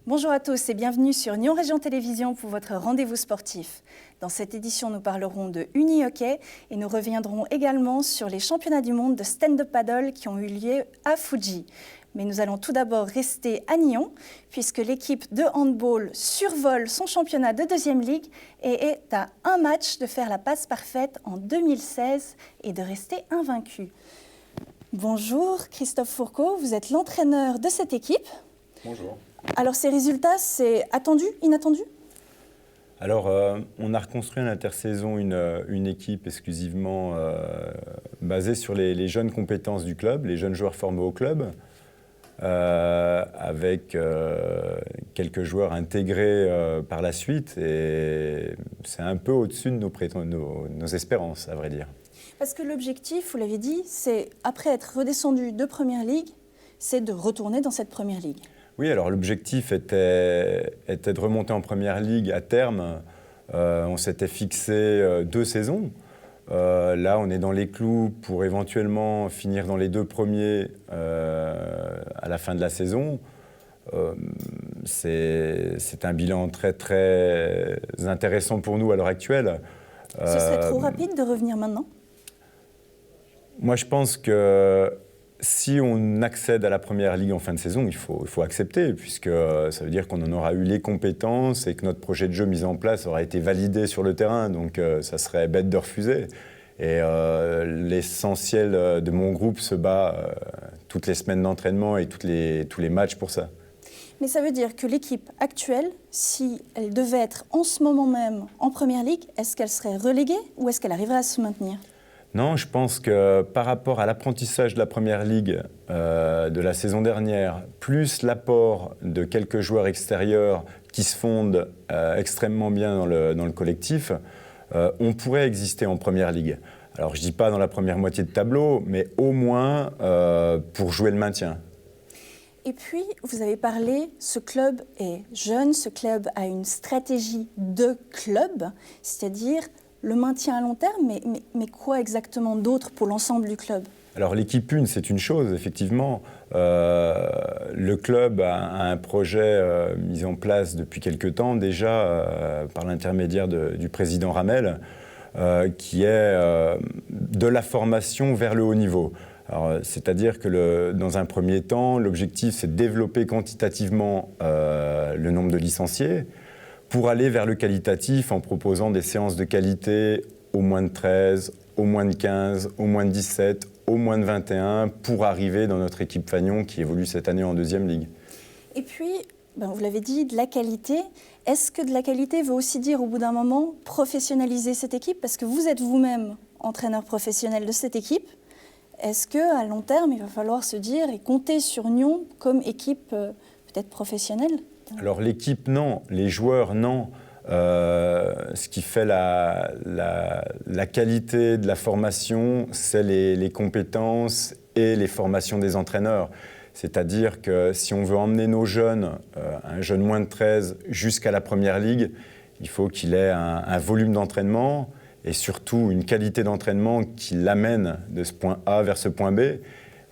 Bonjour à tous et bienvenue sur Nyon Région Télévision pour votre rendez-vous sportif. Dans cette édition, nous parlerons de uni-hockey et nous reviendrons également sur les championnats du monde de stand-up paddle qui ont eu lieu à Fuji. Mais nous allons tout d'abord rester à Nyon puisque l'équipe de handball survole son championnat de deuxième ligue et est à un match de faire la passe parfaite en 2016 et de rester invaincu. Bonjour Christophe Fourcault, vous êtes l'entraîneur de cette équipe. Bonjour. Alors ces résultats, c'est attendu, inattendu ? Alors, on a reconstruit en intersaison une équipe exclusivement basée sur les jeunes compétences du club, les jeunes joueurs formés au club, avec quelques joueurs intégrés par la suite. Et c'est un peu au-dessus de nos espérances, à vrai dire. Parce que l'objectif, vous l'avez dit, c'est, après être redescendu de Première Ligue, c'est de retourner dans cette Première Ligue. Oui, alors l'objectif était de remonter en Première Ligue à terme. On s'était fixé 2 saisons. Là, on est dans les clous pour éventuellement finir dans les 2 premiers à la fin de la saison. C'est un bilan très, très intéressant pour nous à l'heure actuelle. Ce serait trop rapide de revenir maintenant ? Moi, je pense que si on accède à la Première Ligue en fin de saison, il faut accepter, puisque ça veut dire qu'on en aura eu les compétences et que notre projet de jeu mis en place aura été validé sur le terrain. Donc, ça serait bête de refuser. Et l'essentiel de mon groupe se bat toutes les semaines d'entraînement et tous les matchs pour ça. Mais ça veut dire que l'équipe actuelle, si elle devait être en ce moment même en Première Ligue, est-ce qu'elle serait reléguée ou est-ce qu'elle arriverait à se maintenir ? Non, je pense que par rapport à l'apprentissage de la Première Ligue de la saison dernière, plus l'apport de quelques joueurs extérieurs qui se fondent extrêmement bien dans le collectif, on pourrait exister en Première Ligue. Alors je ne dis pas dans la première moitié de tableau, mais au moins pour jouer le maintien. Et puis, vous avez parlé, ce club est jeune, ce club a une stratégie de club, c'est-à-dire le maintien à long terme, mais quoi exactement d'autre pour l'ensemble du club ? Alors l'équipe 1, c'est une chose, effectivement. Le club a un projet mis en place depuis quelque temps déjà par l'intermédiaire du président Ramel, qui est de la formation vers le haut niveau. Alors, c'est-à-dire que dans un premier temps, l'objectif, c'est de développer quantitativement le nombre de licenciés, pour aller vers le qualitatif en proposant des séances de qualité au moins de 13, au moins de 15, au moins de 17, au moins de 21, pour arriver dans notre équipe Fagnon qui évolue cette année en deuxième ligue. Et puis, vous l'avez dit, de la qualité. Est-ce que de la qualité veut aussi dire au bout d'un moment professionnaliser cette équipe ? Parce que vous êtes vous-même entraîneur professionnel de cette équipe. Est-ce qu'à long terme, il va falloir se dire et compter sur Nyon comme équipe peut-être professionnelle ? Alors l'équipe, non. Les joueurs, non. Ce qui fait la qualité de la formation, c'est les compétences et les formations des entraîneurs. C'est-à-dire que si on veut emmener nos jeunes, un jeune moins de 13, jusqu'à la Première Ligue, il faut qu'il ait un volume d'entraînement et surtout une qualité d'entraînement qui l'amène de ce point A vers ce point B.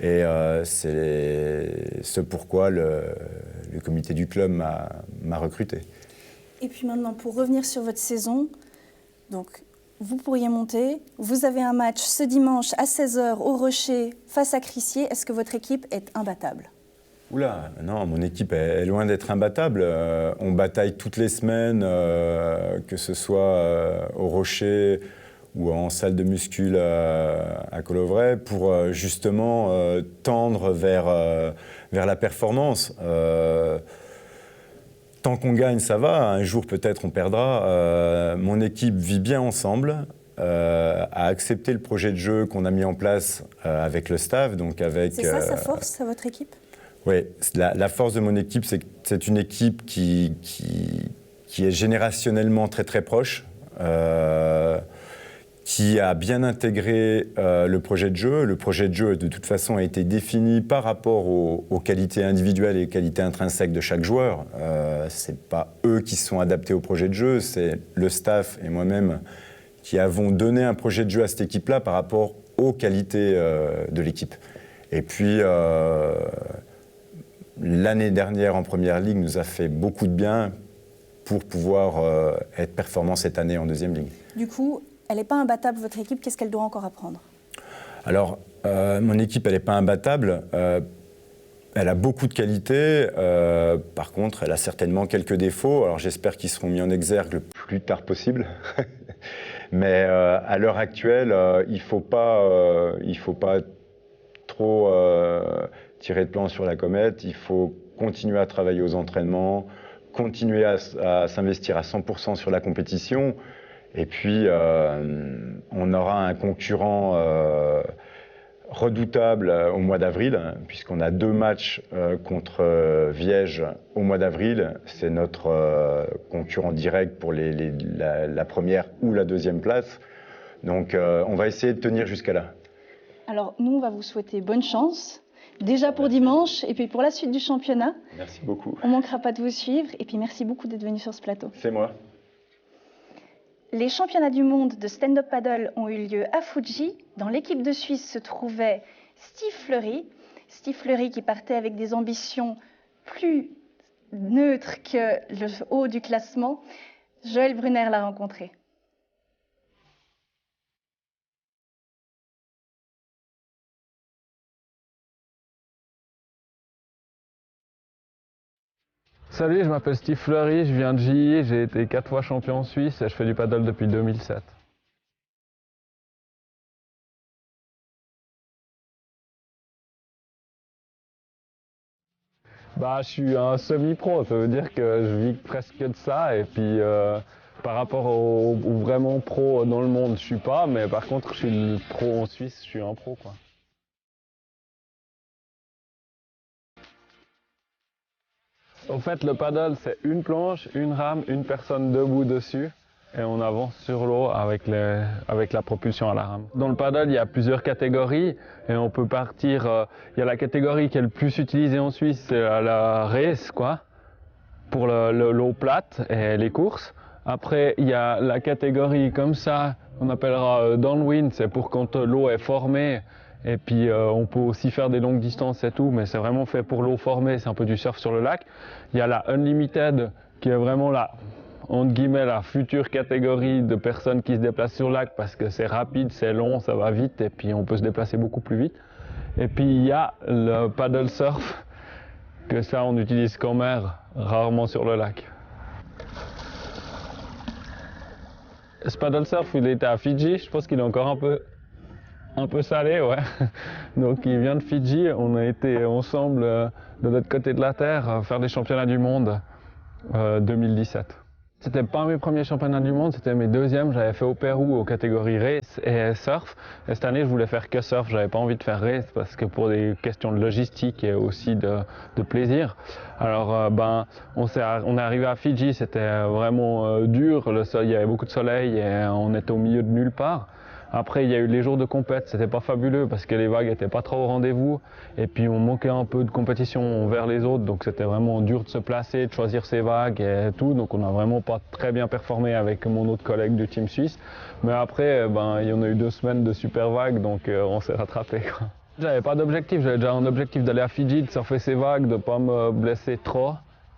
Et c'est ce pourquoi le comité du club m'a recruté. Et puis maintenant, pour revenir sur votre saison, donc vous pourriez monter. Vous avez un match ce dimanche à 16h au Rocher face à Crissier. Est-ce que votre équipe est imbattable ? Oula, non, mon équipe est loin d'être imbattable. On bataille toutes les semaines, que ce soit au Rocher ou en salle de muscule à Colovray, pour justement tendre vers la performance. Tant qu'on gagne, ça va. Un jour, peut-être, on perdra. Mon équipe vit bien ensemble, a accepté le projet de jeu qu'on a mis en place avec le staff. Donc avec, c'est ça sa force, à votre équipe ? Oui, la force de mon équipe, c'est que c'est une équipe qui est générationnellement très très proche, qui a bien intégré le projet de jeu. Le projet de jeu, de toute façon, a été défini par rapport aux qualités individuelles et aux qualités intrinsèques de chaque joueur. Ce n'est pas eux qui se sont adaptés au projet de jeu, c'est le staff et moi-même qui avons donné un projet de jeu à cette équipe-là par rapport aux qualités de l'équipe. Et puis, l'année dernière en Première Ligue nous a fait beaucoup de bien pour pouvoir être performant cette année en Deuxième Ligue. Du coup, elle n'est pas imbattable, votre équipe, qu'est-ce qu'elle doit encore apprendre? Alors, mon équipe, elle n'est pas imbattable. Elle a beaucoup de qualités. Par contre, elle a certainement quelques défauts. Alors, j'espère qu'ils seront mis en exergue le plus tard possible. Mais à l'heure actuelle, il faut pas trop tirer de plan sur la comète. Il faut continuer à travailler aux entraînements, continuer à s'investir à 100% sur la compétition. Et puis, on aura un concurrent redoutable au mois d'avril, puisqu'on a 2 matchs contre Viège au mois d'avril. C'est notre concurrent direct pour la première ou la deuxième place. Donc, on va essayer de tenir jusqu'à là. Alors, nous, on va vous souhaiter bonne chance, déjà pour dimanche, et puis pour la suite du championnat. Merci beaucoup. On ne manquera pas de vous suivre, et puis merci beaucoup d'être venu sur ce plateau. C'est moi. Les championnats du monde de stand-up paddle ont eu lieu à Fuji. Dans l'équipe de Suisse se trouvait Steve Fleury. Steve Fleury qui partait avec des ambitions plus neutres que le haut du classement. Joël Brunner l'a rencontré. Salut, je m'appelle Steve Fleury, je viens de Gilly, j'ai été 4 fois champion suisse et je fais du paddle depuis 2007. Je suis un semi-pro, ça veut dire que je vis presque de ça et puis par rapport aux vraiment pros dans le monde, je suis pas, mais par contre je suis le pro en Suisse, je suis un pro quoi. Au fait, le paddle, c'est une planche, une rame, une personne debout dessus et on avance sur l'eau avec la propulsion à la rame. Dans le paddle, il y a plusieurs catégories et on peut partir. Il y a la catégorie qui est le plus utilisée en Suisse, c'est la race, quoi, pour l'eau plate et les courses. Après, il y a la catégorie comme ça, on appellera downwind, c'est pour quand l'eau est formée. Et puis on peut aussi faire des longues distances et tout, mais c'est vraiment fait pour l'eau formée, c'est un peu du surf sur le lac. Il y a la Unlimited qui est vraiment entre guillemets, la future catégorie de personnes qui se déplacent sur le lac parce que c'est rapide, c'est long, ça va vite et puis on peut se déplacer beaucoup plus vite. Et puis il y a le paddle surf, que ça on utilise qu'en mer, rarement sur le lac. Ce paddle surf, il était à Fidji, je pense qu'il est encore un peu salé, ouais. Donc il vient de Fidji, on a été ensemble de l'autre côté de la Terre faire des championnats du monde 2017. C'était pas mes premiers championnats du monde, c'était mes deuxièmes. J'avais fait au Pérou aux catégories race et surf. Et cette année, je voulais faire que surf, j'avais pas envie de faire race parce que pour des questions de logistique et aussi de plaisir. Alors on est arrivé à Fidji, c'était vraiment dur, il y avait beaucoup de soleil et on était au milieu de nulle part. Après, il y a eu les jours de compète, c'était pas fabuleux parce que les vagues étaient pas trop au rendez-vous et puis on manquait un peu de compétition vers les autres, donc c'était vraiment dur de se placer, de choisir ses vagues et tout, donc on n'a vraiment pas très bien performé avec mon autre collègue du team suisse. Mais après, il y en a eu 2 semaines de super vagues, donc on s'est rattrapé, quoi. J'avais pas d'objectif, j'avais déjà un objectif d'aller à Fidji, de surfer ces vagues, de pas me blesser trop.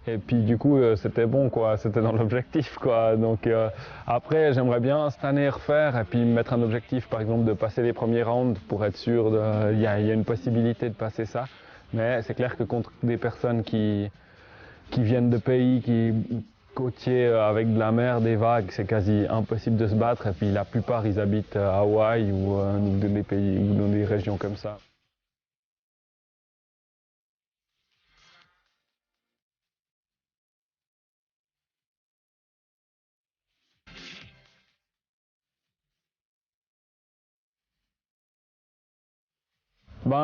Et puis du coup c'était bon quoi, c'était dans l'objectif quoi. Donc après j'aimerais bien cette année refaire et puis mettre un objectif par exemple de passer les premiers rounds pour être sûr il y a une possibilité de passer ça. Mais c'est clair que contre des personnes qui viennent de pays côtiers avec de la mer, des vagues, c'est quasi impossible de se battre. Et puis la plupart ils habitent à Hawaï ou dans des pays ou dans des régions comme ça.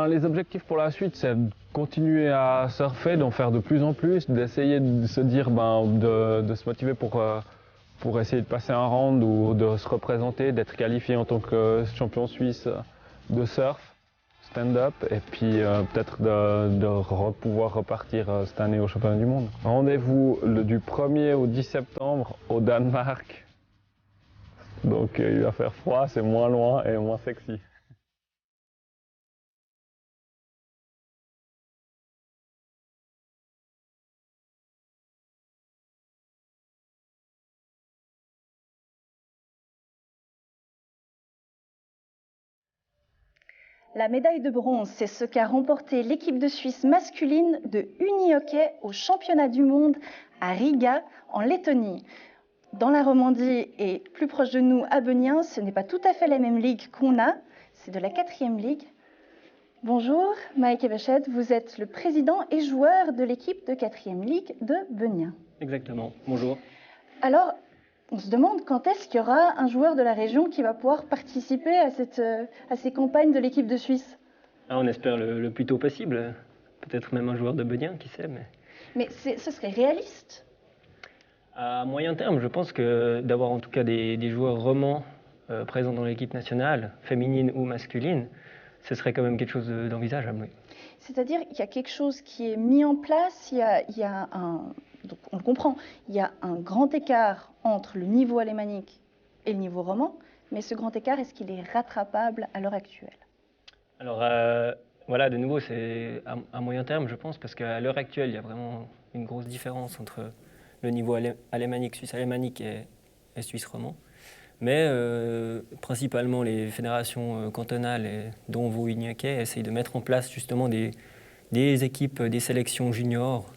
Les objectifs pour la suite, c'est de continuer à surfer, d'en faire de plus en plus, d'essayer de se dire, de se motiver pour essayer de passer un round ou de se représenter, d'être qualifié en tant que champion suisse de surf, stand-up, et puis peut-être de pouvoir repartir cette année au championnat du monde. Rendez-vous du 1er au 10 septembre au Danemark. Donc il va faire froid, c'est moins loin et moins sexy. La médaille de bronze, c'est ce qu'a remporté l'équipe de Suisse masculine de uni-hockey au championnat du monde à Riga, en Lettonie. Dans la Romandie et plus proche de nous, à Benien, ce n'est pas tout à fait la même ligue qu'on a, c'est de la 4e ligue. Bonjour, Mike Evechette, vous êtes le président et joueur de l'équipe de 4e ligue de Benien. Exactement, bonjour. Alors, on se demande quand est-ce qu'il y aura un joueur de la région qui va pouvoir participer à ces campagnes de l'équipe de Suisse. On espère le plus tôt possible. Peut-être même un joueur de Benien, qui sait. Mais ce serait réaliste? À moyen terme, je pense que d'avoir en tout cas des joueurs romans présents dans l'équipe nationale, féminine ou masculine, ce serait quand même quelque chose d'envisageable. Oui. C'est-à-dire qu'il y a quelque chose qui est mis en place, il y a donc on le comprend, il y a un grand écart entre le niveau alémanique et le niveau roman, mais ce grand écart, est-ce qu'il est rattrapable à l'heure actuelle? Alors voilà, de nouveau, c'est à moyen terme, je pense, parce qu'à l'heure actuelle, il y a vraiment une grosse différence entre le niveau alémanique, suisse alémanique et suisse roman. Mais principalement, les fédérations cantonales, dont vous uni-hockey, essayent de mettre en place justement des équipes, des sélections juniors.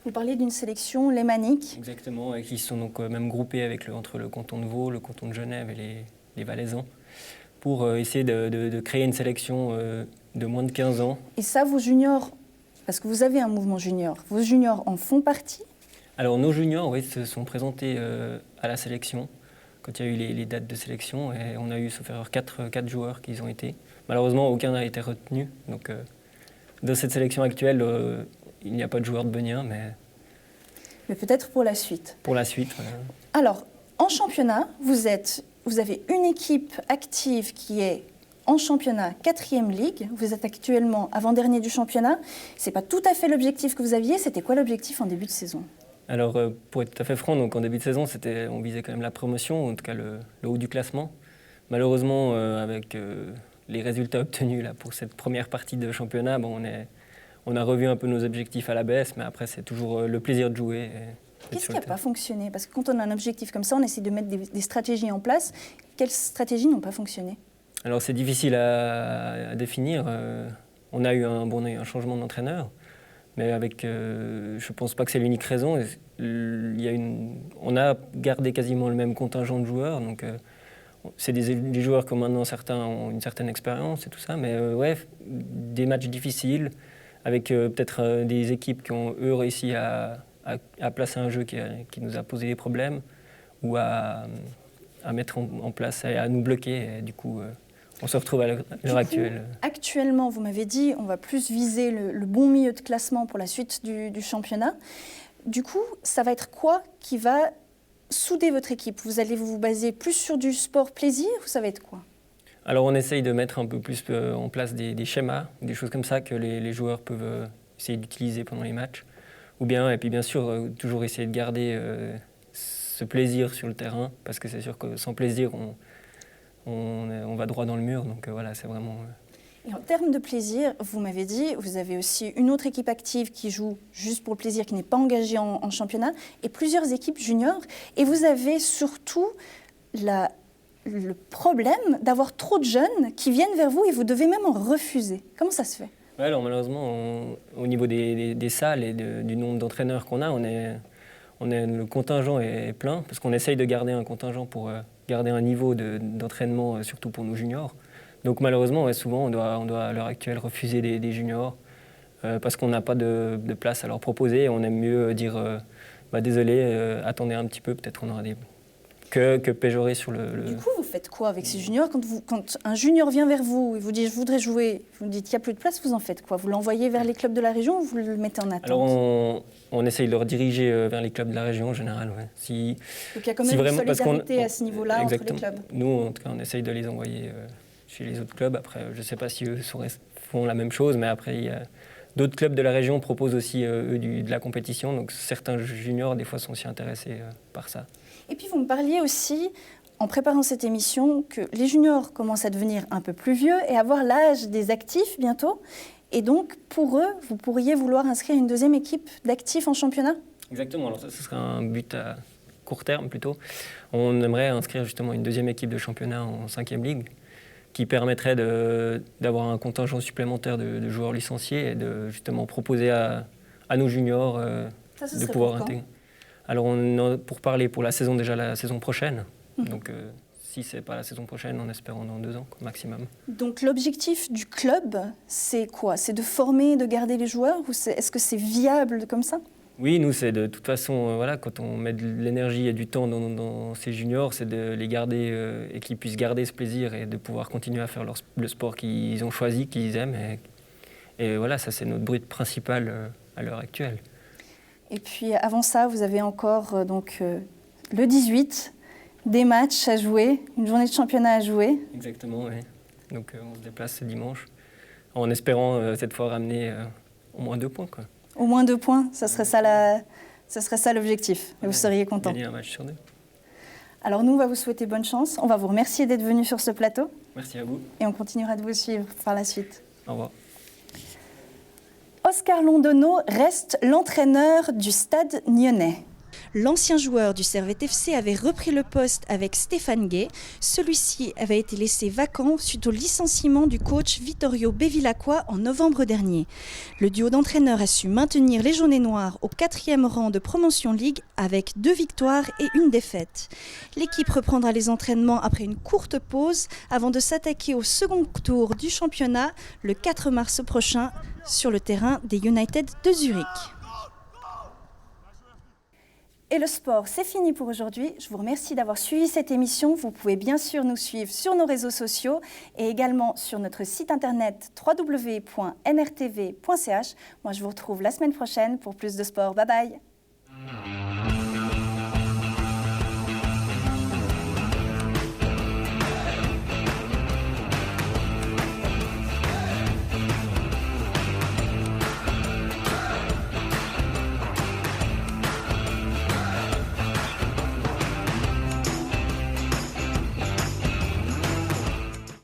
Vous parlez d'une sélection lémanique. Exactement, et qui sont donc même groupées entre le canton de Vaud, le canton de Genève et les Valaisans, pour essayer de créer une sélection de moins de 15 ans. Et ça, vos juniors, parce que vous avez un mouvement junior, vos juniors en font partie? Alors nos juniors, oui, se sont présentés à la sélection, quand il y a eu les dates de sélection, et on a eu, sauf erreur, 4 joueurs qui y ont été. Malheureusement, aucun n'a été retenu, donc dans cette sélection actuelle, il n'y a pas de joueurs de Benien, mais peut-être pour la suite. Pour la suite, voilà. Alors, en championnat, vous avez une équipe active qui est en championnat 4e ligue. Vous êtes actuellement avant-dernier du championnat. Ce n'est pas tout à fait l'objectif que vous aviez. C'était quoi l'objectif en début de saison? Alors, pour être tout à fait franc, donc en début de saison, on visait quand même la promotion, en tout cas le haut du classement. Malheureusement, avec les résultats obtenus là, pour cette première partie de championnat, on a revu un peu nos objectifs à la baisse, mais après, c'est toujours le plaisir de jouer. Qu'est-ce qui n'a pas fonctionné? Parce que quand on a un objectif comme ça, on essaie de mettre des stratégies en place. Quelles stratégies n'ont pas fonctionné? Alors, c'est difficile à définir. On a eu un changement d'entraîneur, mais je ne pense pas que c'est l'unique raison. On a gardé quasiment le même contingent de joueurs, donc c'est des joueurs que maintenant certains ont une certaine expérience et tout ça, mais ouais, des matchs difficiles, avec peut-être des équipes qui ont, eux, réussi à placer un jeu qui nous a posé des problèmes, ou à mettre en place, à nous bloquer. Et du coup, on se retrouve à l'heure actuelle. Actuellement, vous m'avez dit, on va plus viser le bon milieu de classement pour la suite du championnat. Du coup, ça va être quoi qui va souder votre équipe? Vous allez vous baser plus sur du sport plaisir ou ça va être quoi? Alors on essaye de mettre un peu plus en place des schémas, des choses comme ça que les joueurs peuvent essayer d'utiliser pendant les matchs. Et puis bien sûr, toujours essayer de garder ce plaisir sur le terrain, parce que c'est sûr que sans plaisir, on va droit dans le mur. Donc voilà, c'est vraiment... Et en termes de plaisir, vous m'avez dit, vous avez aussi une autre équipe active qui joue juste pour le plaisir, qui n'est pas engagée en championnat, et plusieurs équipes juniors. Et vous avez surtout le problème d'avoir trop de jeunes qui viennent vers vous et vous devez même en refuser. Comment ça se fait? Ouais, alors malheureusement, au niveau des salles et du nombre d'entraîneurs qu'on a, le contingent est plein, parce qu'on essaye de garder un contingent pour garder un niveau d'entraînement, surtout pour nos juniors. Donc malheureusement, ouais, souvent, on doit à l'heure actuelle refuser des juniors parce qu'on n'a pas de place à leur proposer. Et on aime mieux dire désolé, attendez un petit peu, peut-être on aura que péjorer sur le... Du coup, vous faites quoi avec ces juniors? Quand un junior vient vers vous et vous dit « je voudrais jouer », vous dites « il n'y a plus de place », vous en faites quoi? Vous l'envoyez vers les clubs de la région ou vous le mettez en attente? Alors on essaye de le rediriger vers les clubs de la région en général. Ouais. Donc il y a quand même une solidarité à ce niveau-là entre les clubs? Nous, en tout cas, on essaye de les envoyer chez les autres clubs. Après, je ne sais pas si eux font la même chose, mais après, il y a d'autres clubs de la région proposent aussi eux de la compétition. Donc certains juniors, des fois, sont aussi intéressés par ça. Et puis vous me parliez aussi, en préparant cette émission, que les juniors commencent à devenir un peu plus vieux et avoir l'âge des actifs bientôt. Et donc, pour eux, vous pourriez vouloir inscrire une deuxième équipe d'actifs en championnat? Exactement. Alors ça, ce serait un but à court terme plutôt. On aimerait inscrire justement une deuxième équipe de championnat en 5e ligue qui permettrait d'avoir un contingent supplémentaire de joueurs licenciés et de justement proposer à nos juniors de pouvoir intégrer. Alors pour parler pour la saison, déjà la saison prochaine, donc si ce n'est pas la saison prochaine, en espérant dans 2 ans maximum. Donc l'objectif du club, c'est quoi? C'est de former, de garder les joueurs ou est-ce que c'est viable comme ça? Oui, nous, c'est de toute façon, voilà, quand on met de l'énergie et du temps dans ces juniors, c'est de les garder et qu'ils puissent garder ce plaisir et de pouvoir continuer à faire le sport qu'ils ont choisi, qu'ils aiment. Et voilà, ça, c'est notre but principal à l'heure actuelle. Et puis avant ça, vous avez encore le 18, des matchs à jouer, une journée de championnat à jouer. Exactement, oui. Donc on se déplace ce dimanche en espérant cette fois ramener au moins 2 points, quoi. Au moins 2 points, ça serait ça l'objectif. Et vous seriez content. Gagner un match sur 2. Alors nous, on va vous souhaiter bonne chance. On va vous remercier d'être venu sur ce plateau. Merci à vous. Et on continuera de vous suivre par la suite. Au revoir. Oscar Londonneau reste l'entraîneur du Stade Nyonnais. L'ancien joueur du Servette FC avait repris le poste avec Stéphane Guay. Celui-ci avait été laissé vacant suite au licenciement du coach Vittorio Bevilacqua en novembre dernier. Le duo d'entraîneurs a su maintenir les Jaunets Noirs au 4e rang de Promotion League avec 2 victoires et 1 défaite. L'équipe reprendra les entraînements après une courte pause avant de s'attaquer au second tour du championnat le 4 mars prochain sur le terrain des United de Zurich. Et le sport, c'est fini pour aujourd'hui. Je vous remercie d'avoir suivi cette émission. Vous pouvez bien sûr nous suivre sur nos réseaux sociaux et également sur notre site internet www.nrtv.ch. Moi, je vous retrouve la semaine prochaine pour plus de sport. Bye bye.